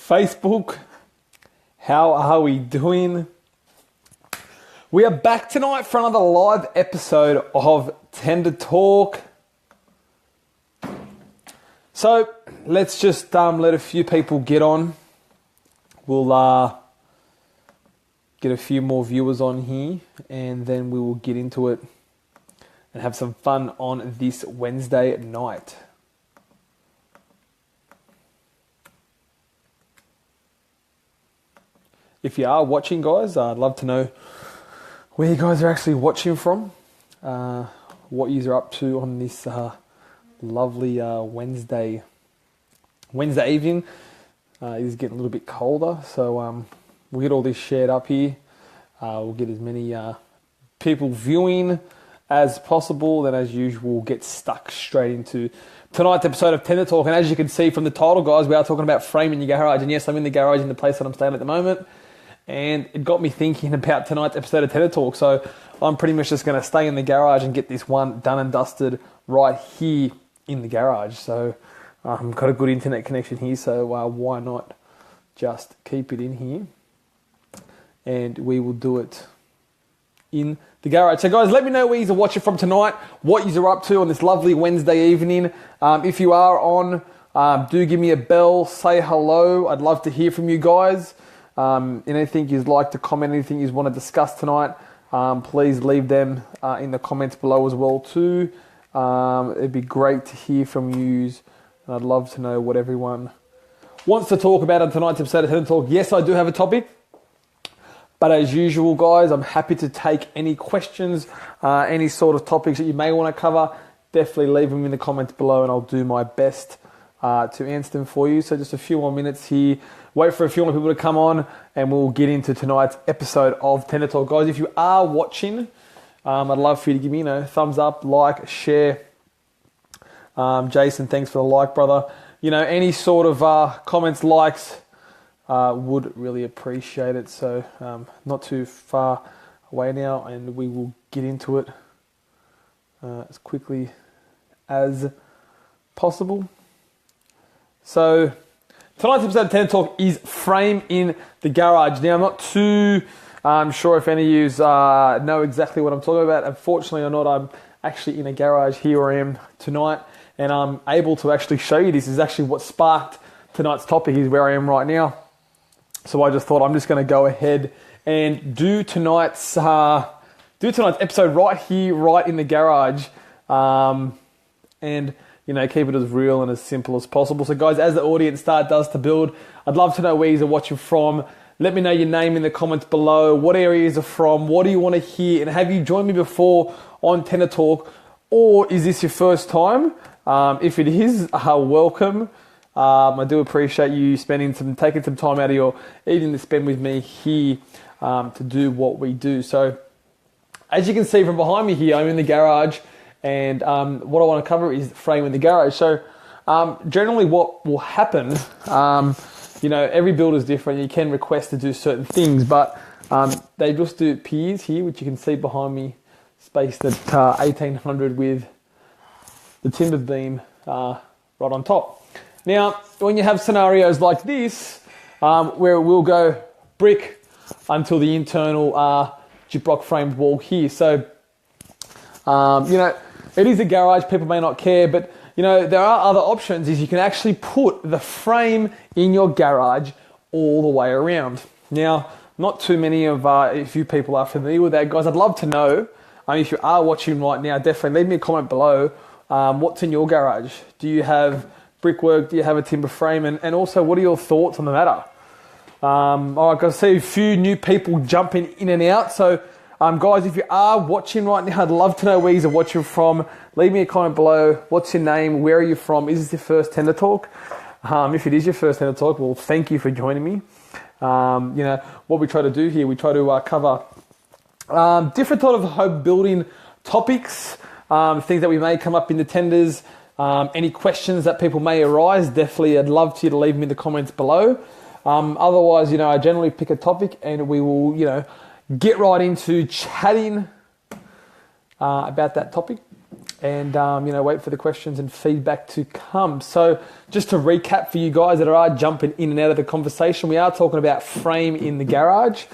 Facebook. How are we doing? We are back tonight for another live episode of Tender Talk. So let's just let a few people get on. We'll get a few more viewers on here, and then we will get into it and have some fun on this Wednesday night. If you are watching, guys, I'd love to know where you guys are actually watching from, what you are up to on this lovely Wednesday evening. It is getting a little bit colder, so we'll get all this shared up here. We'll get as many people viewing as possible. Then, as usual, we'll get stuck straight into tonight's episode of Tender Talk. And as you can see from the title, guys, we are talking about framing your garage. And yes, I'm in the garage in the place that I'm staying at the moment. And it got me thinking about tonight's episode of Tender Talk. So I'm pretty much just going to stay in the garage and get this one done and dusted right here in the garage. So I've got a good internet connection here, so why not just keep it in here? And we will do it in the garage. So guys, let me know where you're watching from tonight, what you're up to on this lovely Wednesday evening. If you are on, do give me a bell, say hello. I'd love to hear from you guys. Anything you'd like to comment, anything you want to discuss tonight, please leave them in the comments below as well too. It'd be great to hear from you, and I'd love to know what everyone wants to talk about on tonight's episode of Tender Talk. Yes, I do have a topic, but as usual, guys, I'm happy to take any questions, any sort of topics that you may want to cover. Definitely leave them in the comments below, and I'll do my best to answer them for you. So just a few more minutes here. Wait for a few more people to come on, and we'll get into tonight's episode of Tender Talk. Guys, if you are watching, I'd love for you to give me thumbs up, like, share. Jason, thanks for the like, brother. Any sort of comments, likes, would really appreciate it. So not too far away now, and we will get into it as quickly as possible. So tonight's episode of Tender Talk is Frame in the Garage. Now, I'm not too sure if any of you know exactly what I'm talking about. Unfortunately or not, I'm actually in a garage. Here I am tonight, and I'm able to actually show you this. This is actually what sparked tonight's topic, is where I am right now. So I just thought I'm just going to go ahead and do tonight's episode right here, right in the garage, and keep it as real and as simple as possible. So guys, as the audience does to build, I'd love to know where you're watching from. Let me know your name in the comments below. What areas are from? What do you want to hear? And have you joined me before on Tender Talk? Or is this your first time? If it is, welcome. I do appreciate you taking some time out of your evening to spend with me here to do what we do. So as you can see from behind me here, I'm in the garage. And what I want to cover is framing the garage. So generally what will happen, every build is different. You can request to do certain things, but they just do piers here, which you can see behind me, spaced at 1800 with the timber beam right on top. Now, when you have scenarios like this, where we'll go brick until the internal gyprock framed wall here. So, it is a garage, people may not care, but there are other options. Is you can actually put the frame in your garage all the way around. Now, not too many of if you people are familiar with that, guys. I'd love to know, if you are watching right now, definitely leave me a comment below. What's in your garage? Do you have brickwork? Do you have a timber frame? And also, what are your thoughts on the matter? All right, guys, I see a few new people jumping in and out, so guys, if you are watching right now, I'd love to know where you're watching from. Leave me a comment below. What's your name? Where are you from? Is this your first Tender Talk? If it is your first Tender Talk, well, thank you for joining me. What we try to do here, we try to cover different sort of home building topics, things that we may come up in the tenders, any questions that people may arise. Definitely, I'd love you to leave me in the comments below. Otherwise, I generally pick a topic and we will, get right into chatting about that topic. and wait for the questions and feedback to come. So just to recap for you guys that are jumping in and out of the conversation, we are talking about frame in the garage.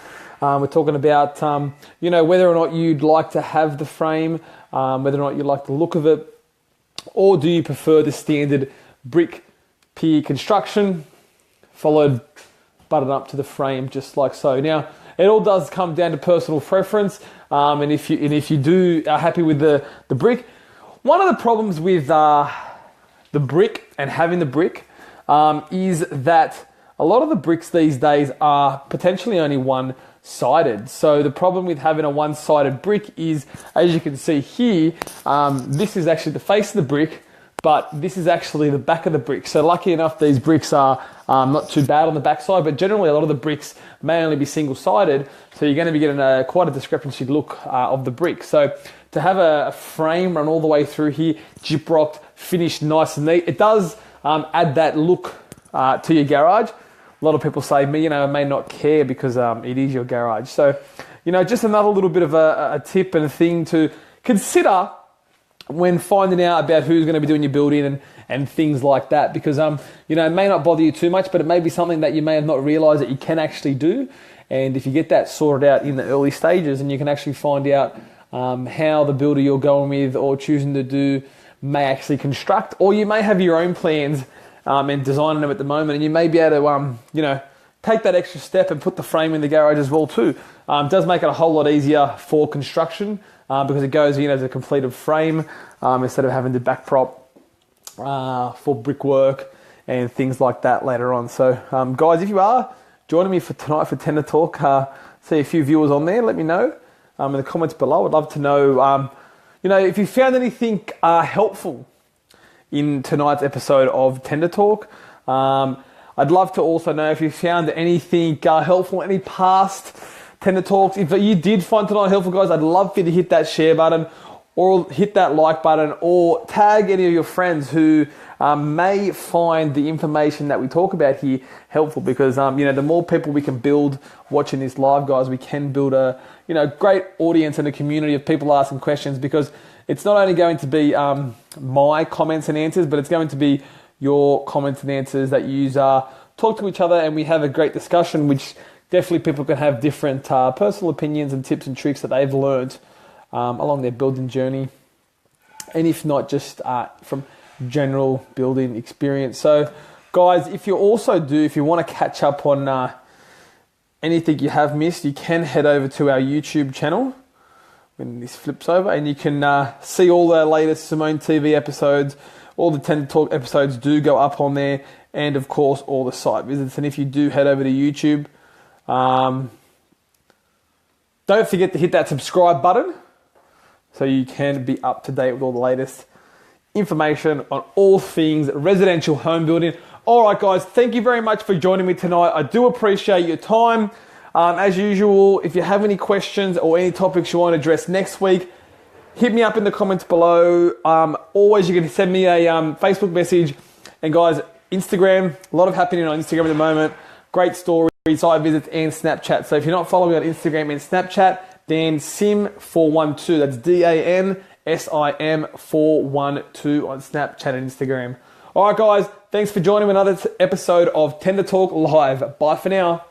We're talking about whether or not you'd like to have the frame, whether or not you like the look of it, or do you prefer the standard brick pier construction followed button up to the frame just like so. Now it all does come down to personal preference, and if you are happy with the brick. One of the problems with the brick and having the brick is that a lot of the bricks these days are potentially only one-sided. So the problem with having a one-sided brick is, as you can see here, this is actually the face of the brick, but this is actually the back of the brick. So lucky enough, these bricks are not too bad on the backside, but generally a lot of the bricks may only be single-sided, so you're going to be getting quite a discrepancy look of the brick. So to have a frame run all the way through here, gyprocked, finished nice and neat, it does add that look to your garage. A lot of people say, I may not care because it is your garage. So, just another little bit of a tip and a thing to consider when finding out about who's going to be doing your building and things like that, because it may not bother you too much, but it may be something that you may have not realized that you can actually do. And if you get that sorted out in the early stages, and you can actually find out how the builder you're going with or choosing to do may actually construct, or you may have your own plans and designing them at the moment, and you may be able to take that extra step and put the frame in the garage as well too. It does make it a whole lot easier for construction because it goes in as a completed frame instead of having to backprop for brickwork and things like that later on. So guys, if you are joining me for tonight for Tender Talk, see a few viewers on there, let me know in the comments below. I'd love to know if you found anything helpful in tonight's episode of Tender Talk. I'd love to also know if you found anything helpful, any past Tender Talks. If you did find tonight helpful, guys, I'd love for you to hit that share button or hit that like button or tag any of your friends who may find the information that we talk about here helpful, because the more people we can build watching this live, guys, we can build a great audience and a community of people asking questions, because it's not only going to be my comments and answers, but it's going to be your comments and answers that you talk to each other, and we have a great discussion, which definitely people can have different personal opinions and tips and tricks that they've learned along their building journey, and if not, just from general building experience. So guys, if you want to catch up on anything you have missed, you can head over to our YouTube channel when this flips over, and you can see all the latest Simone TV episodes. All the Tender Talk episodes do go up on there, and of course all the site visits. And if you do head over to YouTube, don't forget to hit that subscribe button so you can be up to date with all the latest information on all things residential home building. All right, guys, thank you very much for joining me tonight. I do appreciate your time. As usual, if you have any questions or any topics you want to address next week, hit me up in the comments below. Always, you can send me a Facebook message. And guys, Instagram, a lot of happening on Instagram at the moment. Great stories, site visits, and Snapchat. So if you're not following me on Instagram and Snapchat, then Sim412. That's DANSIM412 on Snapchat and Instagram. All right, guys, thanks for joining me another episode of Tender Talk Live. Bye for now.